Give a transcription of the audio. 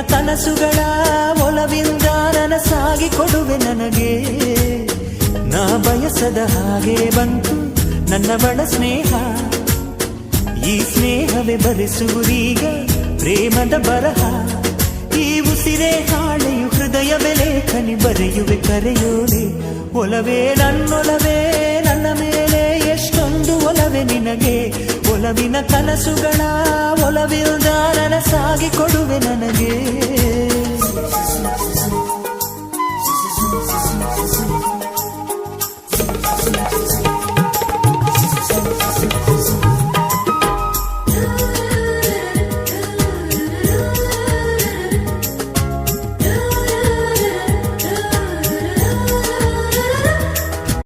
ಕನಸುಗಳ ಒಲವಿಂದ ನನಸಾಗಿ ಕೊಡುವೆ ನನಗೆ. ನಾ ಬಯಸದ ಹಾಗೆ ಬಂತು ನನ್ನ ಬಡ ಸ್ನೇಹ, ಈ ಸ್ನೇಹವೇ ಬರೆಸುವುದೀಗ ಪ್ರೇಮದ ಬರಹ. ಈ ಉಸಿರೇ ಹಾಳೆಯು ಹೃದಯವೇ ಲೇಖನಿ ಬರೆಯುವೆ ಕರೆಯೋಲೆ. ಒಲವೇ ನನ್ನೊಲವೇ ನನ್ನ ಮೇಲೆ ಎಷ್ಟೊಂದು ಒಲವೇ ನಿನಗೆ. ಒಲವಿನ ಕನಸುಗಳ ಒಲವಿಲ್ದ ನನಸಾಗಿ ಕೊಡುವೆ ನನಗೆ.